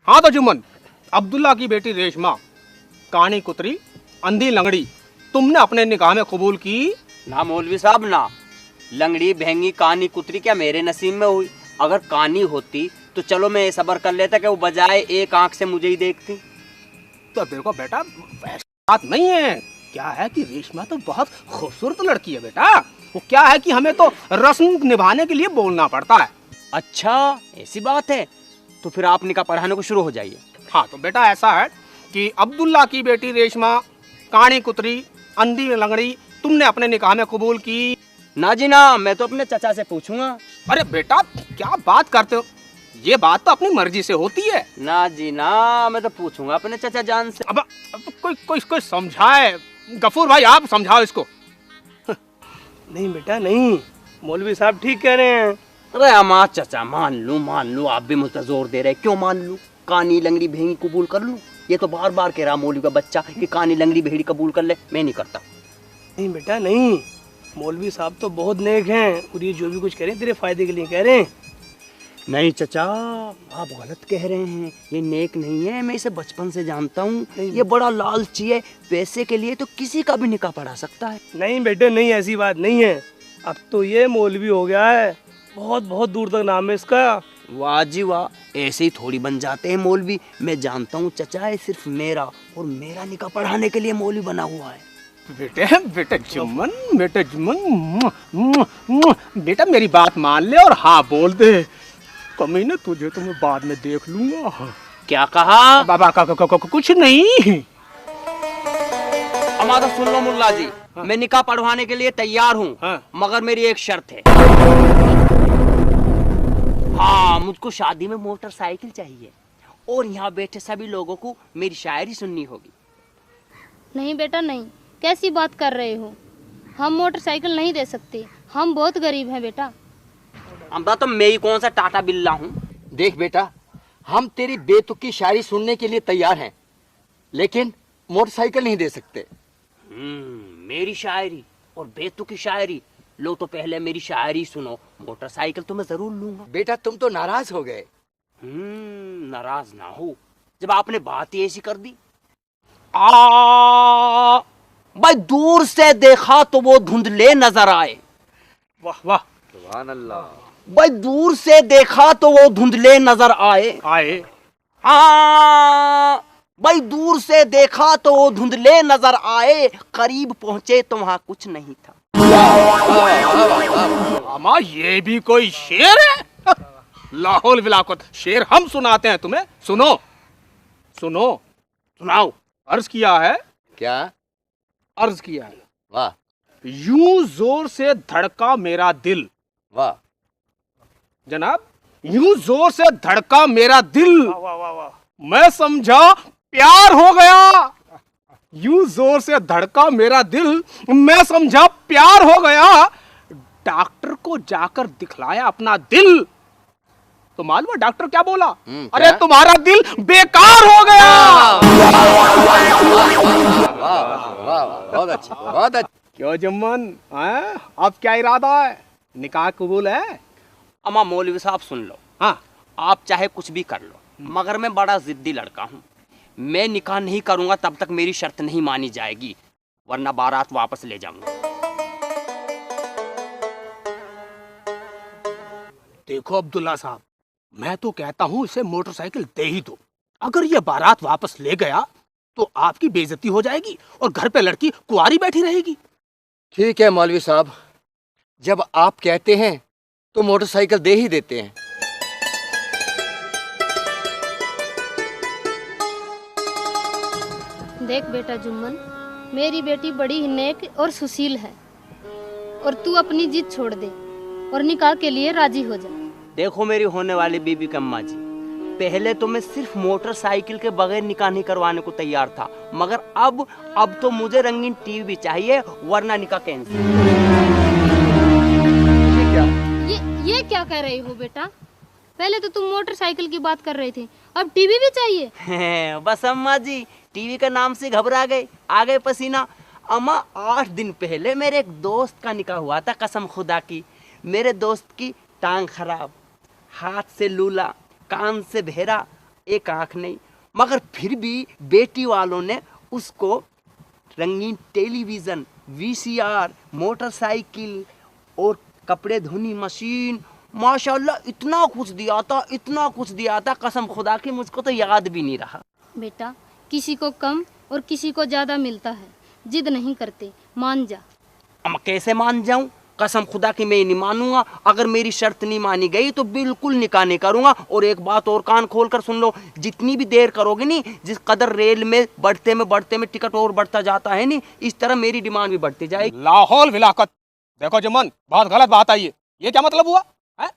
हाँ तो जुम्मन, अब्दुल्ला की बेटी रेशमा, कानी कुतरी, अंधी लंगड़ी, तुमने अपने निकाह में कबूल की? ना मौलवी साहब ना, लंगड़ी भेंगी कानी कुतरी क्या मेरे नसीब में हुई? अगर कानी होती तो चलो मैं सबर कर लेता कि वो बजाय एक आंख से मुझे ही देखती। तो देखो बेटा, वैसी बात नहीं है। क्या है कि रेशमा तो बहुत खूबसूरत लड़की है बेटा। वो क्या है कि हमें तो रस्म निभाने के लिए बोलना पड़ता है। अच्छा ऐसी बात है, तो फिर आप निकाह पढ़ाने को शुरू हो जाइए। हाँ तो बेटा ऐसा है कि अब्दुल्ला की बेटी रेशमा, कानी कुतरी, अंधी लंगड़ी, तुमने अपने निकाह में कबूल की? ना जी ना, मैं तो अपने चचा से पूछूंगा। अरे बेटा क्या बात करते हो, ये बात तो अपनी मर्जी से होती है। ना जी ना, मैं तो पूछूंगा अपने चचा जान से। अब कोई समझाए। गफूर भाई आप समझाओ इसको। नहीं बेटा नहीं, मौलवी साहब ठीक कह रहे हैं। अरे अम्मा चचा मान लूं, आप भी मुझे जोर दे रहे, क्यों मान लूं? कानी लंगड़ी भेड़ी कबूल कर लूं? ये तो बार बार कह रहा मौलवी का बच्चा कि कानी लंगड़ी भेड़ी कबूल कर ले, मैं नहीं करता। नहीं बेटा नहीं, मौलवी साहब तो बहुत नेक हैं और ये जो भी कुछ कह रहे हैं तेरे फायदे के लिए कह रहे हैं। नहीं चचा, आप गलत कह रहे हैं, ये नेक नहीं है, मैं इसे बचपन से जानता हूँ। ये बड़ा लालची है, पैसे के लिए तो किसी का भी निकाह पढ़ा सकता है। नहीं बेटे नहीं, ऐसी बात नहीं है। अब तो ये मौलवी हो गया है, बहुत बहुत दूर तक नाम है इसका। वाह जी वाह, ऐसे ही थोड़ी बन जाते हैं मौलवी। मैं जानता हूँ चचा, है सिर्फ मेरा और मेरा निकाह पढ़ाने के लिए मौलवी बना हुआ है। बेटे जुम्मन, बेटा मेरी बात मान ले और हाँ बोल दे। कमीने तुझे तो मैं बाद में देख लूंगा। क्या कहा? बाबा का कुछ नहीं। हमारा सुन लो मुल्ला जी, मैं निकाह पढ़वाने के लिए तैयार हूँ, हाँ। मगर मेरी एक शर्त है। हाँ, मुझको शादी में मोटरसाइकिल चाहिए और यहाँ बैठे सभी लोगों को मेरी शायरी सुननी होगी। नहीं बेटा नहीं, कैसी बात कर रहे हो? हम मोटरसाइकिल नहीं दे सकते, हम बहुत गरीब हैं बेटा। अम्बा तो मैं ही कौन सा टाटा बिल्ला हूँ? देख बेटा, हम तेरी बेतुकी शायरी सुनने के लिए तैयार हैं, लेकिन मोटरसाइकिल नहीं दे सकते। मेरी शायरी और बेतुकी शायरी, लो तो पहले मेरी शायरी सुनो, मोटरसाइकिल तो मैं जरूर लूंगा। बेटा तुम तो नाराज हो गए। नाराज ना हो, जब आपने बात ही ऐसी कर दी। भाई दूर से देखा तो वो धुंधले नजर आए। वाह वाह, सुभान अल्लाह। भाई दूर से देखा तो वो धुंधले नजर आए। भाई दूर से देखा तो वो धुंधले नजर आए, करीब पहुंचे तो वहां कुछ नहीं था। अम्मा ये भी कोई शेर है? लाहौल विलाकत, शेर हम सुनाते हैं तुम्हें। सुनो सुनो, सुनाओ। अर्ज किया है। क्या? अर्ज किया है। वाह यूं जोर से धड़का मेरा दिल। वाह जनाब, यूं जोर से धड़का मेरा दिल, वाह वाह वाह, मैं समझा प्यार हो गया। यूं जोर से धड़का मेरा दिल, मैं समझा प्यार हो गया। डॉक्टर को जाकर दिखलाया अपना दिल, तो मालूम है डॉक्टर क्या बोला? अरे क्या? तुम्हारा दिल बेकार हो गया। वाह, बहुत अच्छा, बहुत अच्छा। क्यों जुम्मन, अब क्या इरादा है? निकाह कबूल है? अम्मा मौलवी साहब सुन लो, हाँ। आप चाहे कुछ भी कर लो, मगर मैं बड़ा जिद्दी लड़का हूँ। मैं निकाह नहीं करूंगा तब तक मेरी शर्त नहीं मानी जाएगी, वरना बारात वापस ले जाऊंगा। देखो अब्दुल्ला साहब, मैं तो कहता हूँ इसे मोटरसाइकिल दे ही दो। अगर ये बारात वापस ले गया तो आपकी बेइज्जती हो जाएगी और घर पे लड़की कुंवारी बैठी रहेगी। ठीक है मौलवी साहब, जब आप कहते हैं तो मोटरसाइकिल दे ही देते हैं। देख बेटा जुम्मन, मेरी बेटी बड़ी ही नेक और सुशील है, और तू अपनी जिद छोड़ दे और निकाह के लिए राजी हो जा। देखो मेरी होने वाली बीबी कम्मा जी, पहले तो मैं सिर्फ मोटरसाइकिल के बगैर निकाह नहीं करवाने को तैयार था, मगर अब तो मुझे रंगीन टीवी भी चाहिए, वरना निकाह कैंसिल। ये क्या कह रही हो बेटा? पहले तो तुम मोटरसाइकिल की बात कर रहे थे, अब टीवी भी चाहिए? बस अम्मा जी, टीवी का नाम से घबरा गए, आ गए पसीना। अम्मा 8 दिन पहले मेरे एक दोस्त का निकाह हुआ था, कसम खुदा की। मेरे दोस्त की टांग खराब, हाथ से लूला, कान से बहरा, एक आंख नहीं, मगर फिर भी बेटी वालों ने उसको रंगीन टेलीविजन, वीसीआर, मोटरसाइकिल और कपड़े धोनी मशीन, माशाल्लाह इतना कुछ दिया था, इतना कुछ दिया था, कसम खुदा की मुझको तो याद भी नहीं रहा। बेटा, किसी को कम और किसी को ज्यादा मिलता है, जिद नहीं करते, मान जा। अब कैसे मान जाऊं? कसम खुदा की मैं नहीं मानूंगा। अगर मेरी शर्त नहीं मानी गई तो बिल्कुल निकाह नहीं करूंगा। और एक बात और कान खोल कर सुन लो, जितनी भी देर करोगे नी, जिस कदर रेल में बढ़ते में टिकट और बढ़ता जाता है नी, इस तरह मेरी डिमांड भी बढ़ती जाएगी। लाहौल विलाकत। देखो जुम्मन, बहुत गलत बात आई है। ये क्या मतलब हुआ है?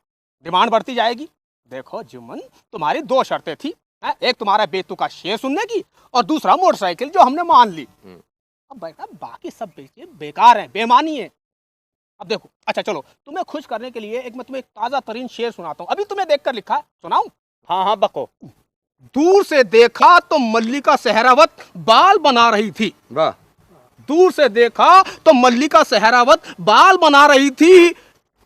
डिमांड बढ़ती जाएगी। देखो जुम्मन, तुम्हारी दो शर्तें थी है? एक तुम्हारा बेतुका शेर सुनने की और दूसरा मोटरसाइकिल, जो हमने मान ली। अब बेटा बाकी सब बेकार है, बेमानी है। अब देखो, अच्छा चलो, तुम्हें खुश करने के लिए एक मैं तुम्हें एक ताजा तरीन शेर सुनाता हूँ। अभी तुम्हें देखकर लिखा है, सुनाऊं? हाँ हाँ बको। दूर से देखा तो मल्लिका सहरावत बाल बना रही थी। वाह। दूर से देखा तो मल्लिका सहरावत बाल बना रही थी।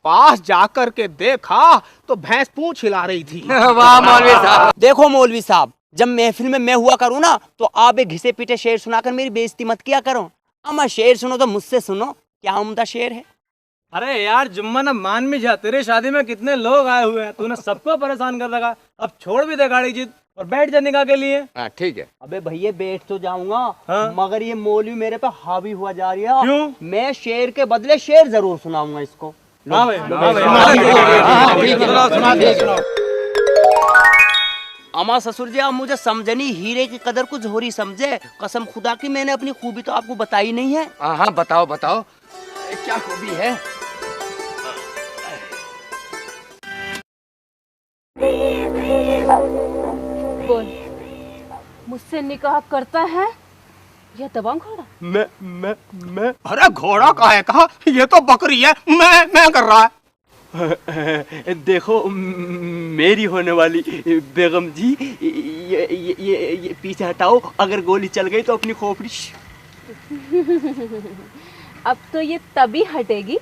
पास जाकर के देखा तो भैंस पूंछ हिला रही थी। वाह मौलवी साहब। देखो मौलवी साहब, जब महफिल में मैं हुआ करूँ ना, तो आप एक घिसे पीटे शेर सुनाकर मेरी बेइज्जती मत किया करो। अमा शेर सुनो तो मुझसे सुनो, क्या उम्दा शेर है। अरे यार जुम्मन, अब मान भी जा, तेरे शादी में कितने लोग आए हुए हैं, तूने सबको परेशान कर रखा। अब छोड़ भी दे गाड़ी जिद और बैठ जा निकाह के लिए। हाँ ठीक है। अबे भैया बैठ तो जाऊंगा, हाँ? मगर ये मौलवी मेरे पे हावी हुआ जा रही है। क्यों? मैं शेर के बदले शेर जरूर सुनाऊंगा इसको। हाँ भाई, हाँ भाई, अमा ससुर जी, आप मुझे समझनी, हीरे की कदर कुछ होरी समझे। कसम खुदा की मैंने अपनी खूबी तो आपको बताई नहीं है। हाँ बताओ बताओ, क्या खूबी है? बोल, मुझसे निकाह करता है या दबंग घोड़ा? मैं अरे घोड़ा का है कहा, ये तो बकरी है। मैं कर रहा है। देखो मेरी होने वाली बेगम जी, ये पीछे हटाओ, अगर गोली चल गई तो अपनी खोपड़ी। अब तो ये तभी हटेगी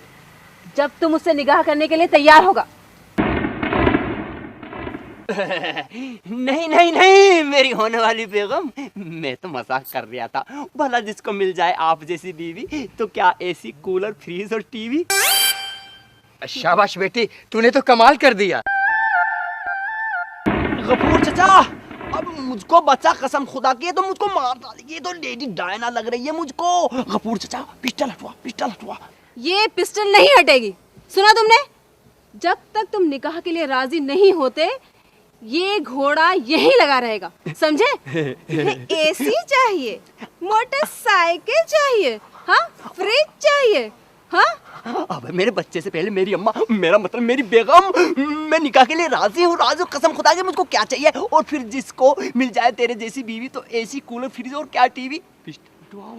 जब तुम उससे निकाह करने के लिए तैयार होगा। नहीं नहीं नहीं मेरी होने वाली बेगम, मैं तो मजाक कर रहा था। भला जिसको मिल जाए आप जैसी बीवी, तो क्या एसी, कूलर, फ्रीज और टीवी। शाबाश बेटी, तूने तो कमाल कर दिया। गफूर चचा, अब मुझको बचा, कसम खुदा की, तो मुझको मार डालेगी। ये तो लेडी डायना लग रही है मुझको। गफूर चचा, पिस्टल हटवा, पिस्टल हटवा। ये पिस्टल नहीं हटेगी। सुना तुमने? जब तक तुम निकाह के लिए राजी नहीं होते, ये घोड़ा यहीं लगा रहेगा, समझे? एसी चाहिए, मोटरसाइकिल चाहिए, हाँ, फ्रिज चाहिए, हाँ। अब मेरे बच्चे से पहले मेरी अम्मा, मेरा मतलब मेरी बेगम, मैं निकाह के लिए राजी हूँ, राजी हूँ। कसम खुदा की मुझको क्या चाहिए। और फिर जिसको मिल जाए तेरे जैसी बीवी, तो एसी, कूलर, फ्रिज और क्या टीवी। पिस्टल हटवाओ।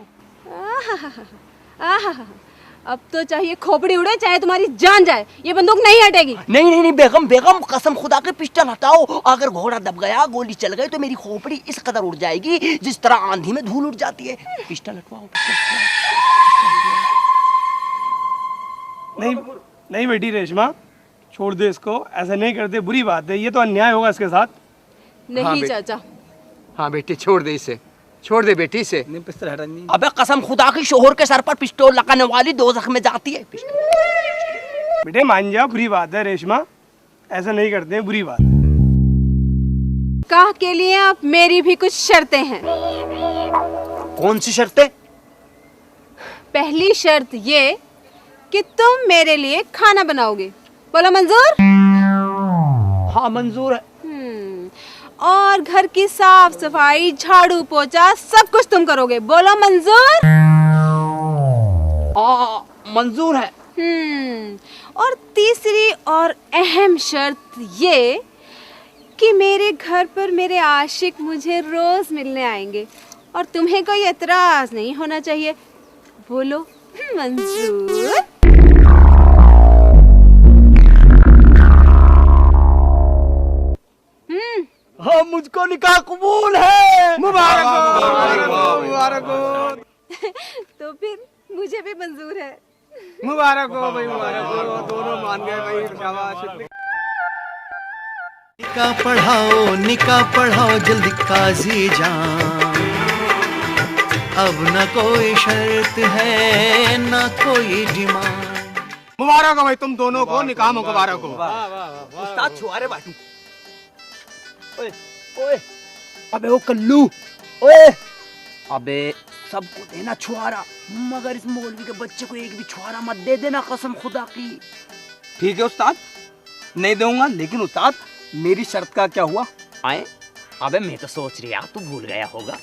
अब तो चाहिए खोपड़ी उड़े, चाहे तुम्हारी जान जाए, ये बंदूक नहीं हटेगी। नहीं नहीं नहीं बेगम, बेगम कसम खुदा के पिस्टल हटाओ। अगर घोड़ा दब गया, गोली चल गई, तो मेरी खोपड़ी इस कदर उड़ जाएगी जिस तरह आंधी में धूल उड़ जाती है। पिस्टल हटवाओ, नहीं बेटी रेशमा, छोड़ दे इसको, ऐसा नहीं करते, बुरी बात है, ये तो अन्याय होगा इसके साथ। नहीं चाचा। हाँ बेटी, छोड़ दे इसे, छोड़ दे बेटी इसे। पिस्टल हटा नहीं। अबे कसम खुदा की, शोहर के सर पर पिस्टल लगाने वाली दोज़ख में जाती है। बेटे मान जा, बुरी बात है रेशमा, ऐसा नहीं करते, बुरी बात है। निकाह के लिए अब मेरी भी कुछ शर्तें हैं। कौन सी शर्तें? पहली शर्त ये कि तुम मेरे लिए खाना बनाओगे। बोलो मंजूर? हाँ मंजूर है। और घर की साफ सफाई, झाड़ू पोछा सब कुछ तुम करोगे। बोलो मंजूर? मंजूर है। और तीसरी और अहम शर्त ये कि मेरे घर पर मेरे आशिक मुझे रोज मिलने आएंगे और तुम्हें कोई एतराज नहीं होना चाहिए। बोलो मंजूर? हाँ मुझको निकाह कबूल है। मुबारक हो, मुबारक हो। तो फिर मुझे भी मंजूर है। मुबारक हो भाई, मुबारक हो। दोनों मान गए भाई, शाबाश। निकाह पढ़ाओ जल्दी काजी जान। अब न कोई शर्त है न कोई डिमांड। मुबारक हो भाई तुम दोनों को, निकाह मुबारक हो। उस्ताद छुआरे बाटू। ओए ओए, अबे वो कल्लू, ओए, अबे सबको देना छुआरा, मगर इस मौलवी के बच्चे को एक भी छुआरा मत दे देना, कसम खुदा की। ठीक है उस्ताद, नहीं दूंगा, लेकिन उस्ताद मेरी शर्त का क्या हुआ? आए, अबे मैं तो सोच रही तू भूल गया होगा।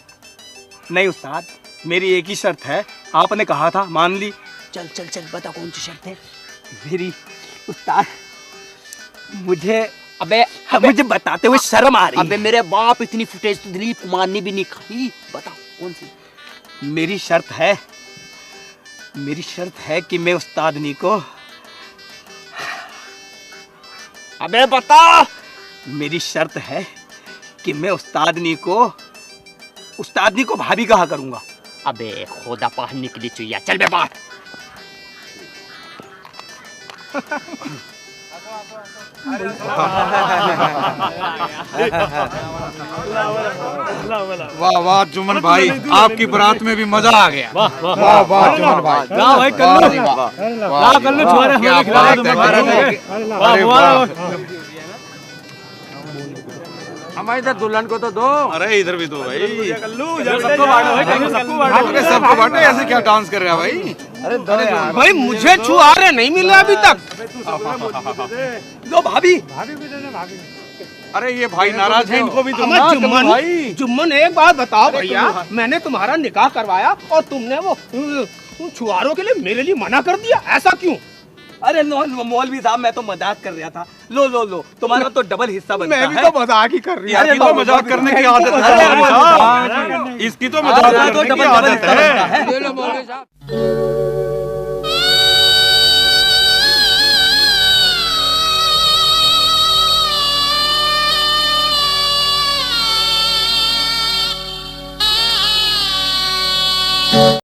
नहीं उस्ताद, मेरी एक ही शर्त है, आपने कहा था, मान ली। चल चल चल, बता कौन सी शर्त है? मेरी उस्ताद, मुझे अबे मुझे बताते हुए शर्म आ रही अबे मेरे बाप, इतनी फुटेज तो दिलीप कुमार ने भी नहीं खाई। बता कौन सी? है। मेरी शर्त है कि मैं उस्तादनी को, अबे बता। मेरी शर्त है कि मैं उस्तादनी को भाभी कहा करूंगा। अबे खोदा पाह निकली चुईया, चल बे बात। वाह वाह जुम्मन भाई, आपकी बारात में भी मजा आ गया। वाह वाह जुम्मन भाई, वाह भाई कल्लू, वाह कल्लू छुआरे हमें खिला दो। वाह वाह, हमारे इधर दुल्हन को तो दो। अरे इधर भी दो भाई, सबको बांटो भाई, सबको बांटो। सबको बांटो। ऐसे क्या डांस कर रहे हो भाई? अरे भाई मुझे छुआरे नहीं मिले अभी तक। लो भाभी। अरे ये भाई नाराज है, इनको भी दो अमर ना जुम्मन, भाई। जुम्मन एक बात बताओ भैया, मैंने तुम्हारा निकाह करवाया और तुमने वो छुआरों के लिए मेरे लिए मना कर दिया, ऐसा क्यों? अरे मौलवी साहब, मैं तो मजाक कर रहा था। लो लो लो, तुम्हारा तो डबल हिस्सा बनता है। मैं भी तो मजाक ही कर रही इसकी तो मजाक करने की आदत है, इसकी तो मजाक करने की आदत है।